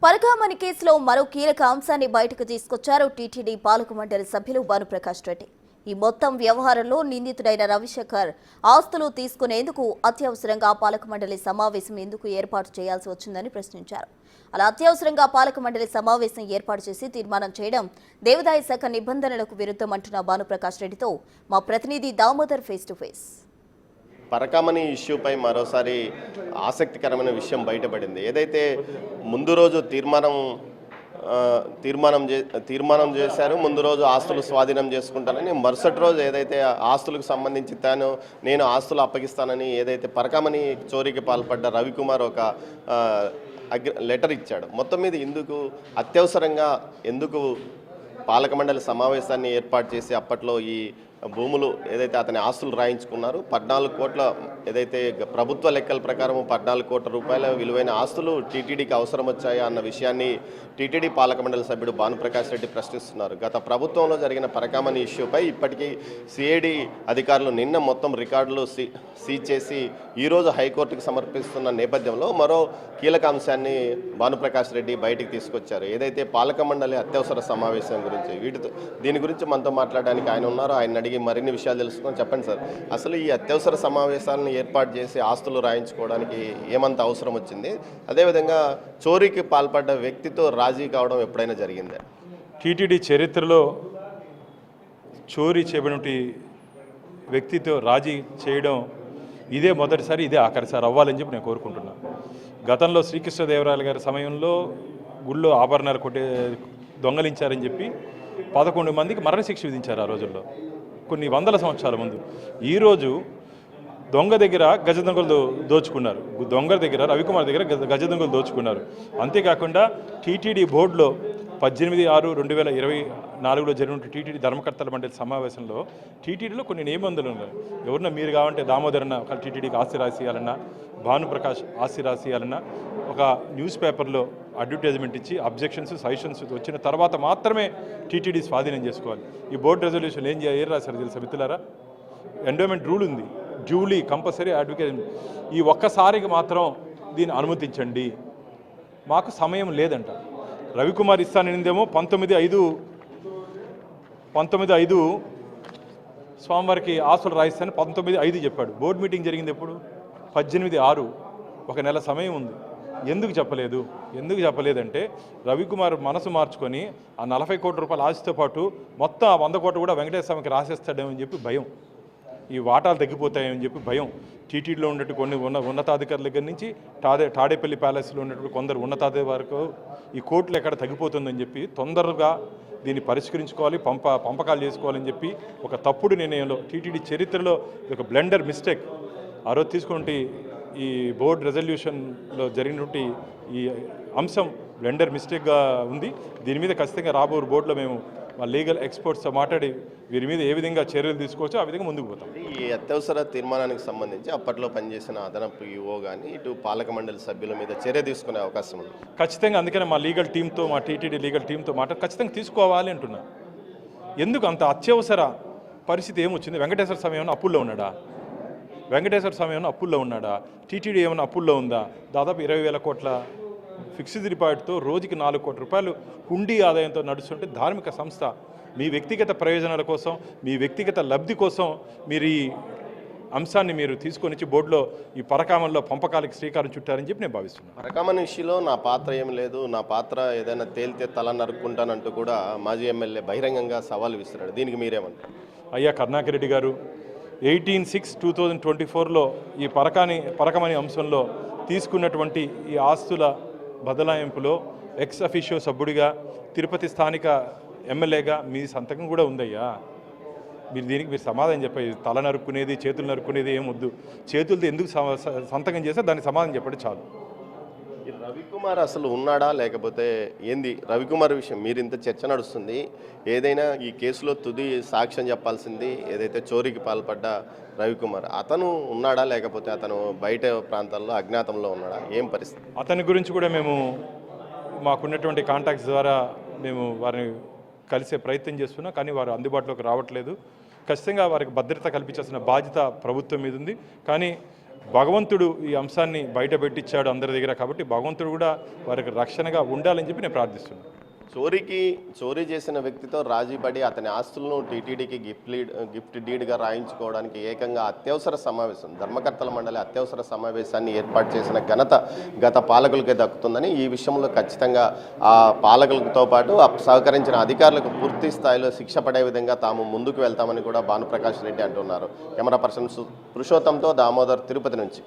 పరకామణి కేసులో మరో కీలక అంశాన్ని బయటకు తీసుకొచ్చారు టీటీడీ పాలక మండలి సభ్యులు భానుప్రకాష్ రెడ్డి. ఈ మొత్తం వ్యవహారంలో నిందితుడైన రవిశంకర్ ఆస్తులు తీసుకునేందుకు అత్యవసరంగా పాలక మండలి సమావేశం ఎందుకు ఏర్పాటు చేయాల్సి వచ్చిందని ప్రశ్నించారు. అలా అత్యవసరంగా పాలక మండలి సమావేశం ఏర్పాటు చేసి తీర్మానం చేయడం దేవాదాయ శాఖ నిబంధనలకు విరుద్ధమంటున్న భానుప్రకాష్ రెడ్డితో మా ప్రతినిధి దామోదర్ ఫేస్ టు ఫేస్. పరకామణి ఇష్యూపై మరోసారి ఆసక్తికరమైన విషయం బయటపడింది. ఏదైతే ముందు రోజు తీర్మానం చేశారు, ముందు రోజు ఆస్తులు స్వాధీనం చేసుకుంటానని, మరుసటి రోజు ఏదైతే ఆస్తులకు సంబంధించి నేను ఆస్తులు అప్పగిస్తానని ఏదైతే పరకామణి చోరీకి పాల్పడ్డ రవికుమార్ ఒక లెటర్ ఇచ్చాడు. మొత్తం మీద అత్యవసరంగా ఎందుకు పాలక మండలి సమావేశాన్ని ఏర్పాటు చేసి అప్పట్లో ఈ భూములు ఏదైతే అతని ఆస్తులు రాయించుకున్నారు, 14 కోట్ల ఏదైతే ప్రభుత్వ లెక్కల ప్రకారం 14 కోట్ల రూపాయల విలువైన ఆస్తులు టీటీడీకి అవసరం వచ్చాయా అన్న విషయాన్ని టీటీడీ పాలక మండలి సభ్యుడు భానుప్రకాష్ రెడ్డి ప్రశ్నిస్తున్నారు. గత ప్రభుత్వంలో జరిగిన పరకామణి ఇష్యూపై ఇప్పటికీ సిఐడి అధికారులు నిన్న మొత్తం రికార్డులు సీజ్ చేసి ఈరోజు హైకోర్టుకు సమర్పిస్తున్న నేపథ్యంలో మరో కీలక అంశాన్ని భానుప్రకాష్ రెడ్డి బయటికి తీసుకొచ్చారు. ఏదైతే పాలక మండలి అత్యవసర సమావేశం గురించి దీని గురించి మనతో మాట్లాడడానికి ఆయన ఉన్నారు. ఆయన అడిగి మరిన్ని విషయాలు తెలుసుకొని చెప్పండి సార్, అసలు ఈ అత్యవసర సమావేశాలను ఏర్పాటు చేసి ఆస్తులు రాయించుకోవడానికి ఏమంత అవసరం వచ్చింది? అదేవిధంగా చోరీకి పాల్పడ్డ వ్యక్తితో రాజీ కావడం ఎప్పుడైనా జరిగిందా? టీటీడీ చరిత్రలో చోరీ చేయబడిన వ్యక్తితో రాజీ చేయడం ఇదే మొదటిసారి, ఇదే ఆఖరిసారి అవ్వాలని చెప్పి నేను కోరుకుంటున్నాను. గతంలో శ్రీకృష్ణదేవరాయలు గారి సమయంలో గుళ్ళో ఆభరణాలు దొంగలించారని చెప్పి 11 మందికి మరణశిక్ష విధించారు ఆ రోజుల్లో, కొన్ని వందల సంవత్సరాల ముందు. ఈరోజు దొంగ దగ్గర గజ దొంగలు దోచుకున్నారు, దొంగ దగ్గర రవికుమార్ దగ్గర గజ దొంగలు దోచుకున్నారు. అంతేకాకుండా టీటీడీ బోర్డులో 18/6/2024లో జరిగిన టీటీడీ ధర్మకర్తల మండలి సమావేశంలో టీటీడీలో కొన్ని నిబంధనలు ఉన్నాయి. ఎవరన్నా మీరు కావంటే దామోదరన్న ఒక టీటీడీకి ఆస్తి రాసియాలన్నా, భానుప్రకాష్ ఆస్తి రాసియాలన్నా ఒక న్యూస్ పేపర్లో అడ్వర్టైజ్మెంట్ ఇచ్చి అబ్జెక్షన్స్ సజెషన్స్ వచ్చిన తర్వాత మాత్రమే టీటీడీ స్వాధీనం చేసుకోవాలి. ఈ బోర్డు రెజల్యూషన్ ఏం రాశారు తెలుసా మిత్రులారా? ఎండోమెంట్ రూల్ ఉంది, డ్యూలీ కంపల్సరీ అడ్వకేట్. ఈ ఒక్కసారికి మాత్రం దీన్ని అనుమతించండి, మాకు సమయం లేదంట. రవికుమార్ ఇస్తాననిందేమో 19/5 స్వామివారికి ఆస్తులు రాయిస్తానని 19/5 చెప్పాడు. బోర్డు మీటింగ్ జరిగింది ఎప్పుడు? 18/6, ఒక నెల సమయం ఉంది. ఎందుకు చెప్పలేదంటే రవికుమార్ మనసు మార్చుకొని ఆ 40 కోట్ల రూపాయల ఆస్తితో పాటు మొత్తం ఆ 100 కోట్లు కూడా వెంకటేశ్వర స్వామికి రాసేస్తాడేమని చెప్పి భయం, ఈ వాటాలు తగ్గిపోతాయని చెప్పి భయం. టీటీడీలో ఉన్నట్టు కొన్ని ఉన్నతాధికారుల దగ్గర నుంచి తాడేపల్లి ప్యాలెస్లో ఉన్నటువంటి కొందరు ఉన్నతాధికారుల వరకు ఈ కోర్టులు ఎక్కడ తగ్గిపోతుందని చెప్పి తొందరగా దీన్ని పరిష్కరించుకోవాలి, పంపకాలు చేసుకోవాలని చెప్పి ఒక తప్పుడు నిర్ణయంలో టీటీడీ చరిత్రలో ఒక బ్లెండర్ మిస్టేక్ ఆ రోజు తీసుకుంటే ఈ బోర్డు రెజల్యూషన్లో జరిగినటువంటి ఈ అంశం బ్లెండర్ మిస్టేక్గా ఉంది. దీని మీద ఖచ్చితంగా రాబో బోర్డులో మేము మా లీగల్ ఎక్స్పర్ట్స్తో మాట్లాడి వీరి మీద ఏ విధంగా చర్యలు తీసుకోవచ్చో ఆ విధంగా ముందుకు పోతాం. ఈ అత్యవసర తీర్మానానికి సంబంధించి అప్పట్లో పనిచేసిన అదనపు ఈఓ కానీ ఇటు పాలక మండలి సభ్యుల మీద చర్య తీసుకునే అవకాశం ఉంది ఖచ్చితంగా. అందుకనే మా లీగల్ టీంతో, మా టీటీడీ లీగల్ టీంతో మాట్లాడి ఖచ్చితంగా తీసుకోవాలి అంటున్నా. ఎందుకు అంత అత్యవసర పరిస్థితి ఏమొచ్చింది? వెంకటేశ్వర స్వామి ఏమైనా అప్పుల్లో ఉన్నాడా? టీటీడీ ఏమైనా అప్పుల్లో ఉందా? దాదాపు 20,000 కోట్ల ఫిక్స్డ్ డిపాజిట్తో రోజుకి 4 కోట్ల రూపాయలు హుండీ ఆదాయంతో నడుస్తుంటే ధార్మిక సంస్థ మీ వ్యక్తిగత ప్రయోజనాల కోసం, మీ వ్యక్తిగత లబ్ధి కోసం మీరు ఈ అంశాన్ని మీరు తీసుకొని వచ్చి బోర్డులో ఈ పరకామణిలో పంపకాలకి శ్రీకారం చుట్టారని చెప్పి నేను భావిస్తున్నాను. పరకామణి ఇష్యూలో నా పాత్ర ఏం లేదు, నా పాత్ర ఏదైనా తేలితే తల నరుక్కుంటానంటూ కూడా మాజీ ఎమ్మెల్యే బహిరంగంగా సవాల్ విసిరాడు. దీనికి మీరేమంటారు? అయ్యా కరుణాకర్ రెడ్డి గారు 18/6/2024లో ఈ పరకామణి అంశంలో తీసుకున్నటువంటి ఈ ఆస్తుల బదలాయింపులో ఎక్స్ అఫీషియో సభ్యుడిగా, తిరుపతి స్థానిక ఎమ్మెల్యేగా మీ సంతకం కూడా ఉందయ్యా. దీనికి మీరు సమాధానం చెప్పాలి. తల నరుక్కునేది, చేతులు నరుక్కునేది ఏం వద్దు. చేతులతో ఎందుకు సంతకం చేస్తే దానికి సమాధానం చెప్పండి చాలు. రవికుమార్ అసలు ఉన్నాడా లేకపోతే ఏంది? రవికుమార్ విషయం మీరు ఇంత చర్చ నడుస్తుంది, ఏదైనా ఈ కేసులో తుది సాక్ష్యం చెప్పాల్సింది ఏదైతే చోరీకి పాల్పడ్డ రవికుమార్, అతను ఉన్నాడా లేకపోతే అతను బయట ప్రాంతాల్లో అజ్ఞాతంలో ఉన్నాడా? ఏం పరిస్థితి? అతని గురించి కూడా మేము మాకున్నటువంటి కాంటాక్ట్స్ ద్వారా మేము వారిని కలిసే ప్రయత్నం చేస్తున్నాం, కానీ వారు అందుబాటులోకి రావట్లేదు. ఖచ్చితంగా వారికి భద్రత కల్పించాల్సిన బాధ్యత ప్రభుత్వం మీద ఉంది. కానీ భగవంతుడు ఈ అంశాన్ని బయట పెట్టించాడు అందరి దగ్గర, కాబట్టి భగవంతుడు కూడా వారికి రక్షణగా ఉండాలని చెప్పి నేను ప్రార్థిస్తున్నాను. చోరీ చేసిన వ్యక్తితో రాజీపడి అతని ఆస్తులను టీటీడీకి గిఫ్ట్ డీడ్గా రాయించుకోవడానికి ఏకంగా అత్యవసర సమావేశం, ధర్మకర్తల మండలి అత్యవసర సమావేశాన్ని ఏర్పాటు చేసిన ఘనత గత పాలకులకే దక్కుతుందని, ఈ విషయంలో ఖచ్చితంగా ఆ పాలకులతో పాటు సహకరించిన అధికారులకు పూర్తి స్థాయిలో శిక్ష పడే విధంగా తాము ముందుకు వెళ్తామని కూడా భానుప్రకాష్ రెడ్డి అంటున్నారు. కెమెరా పర్సన్ పురుషోత్తంతో దామోదర్, తిరుపతి నుంచి.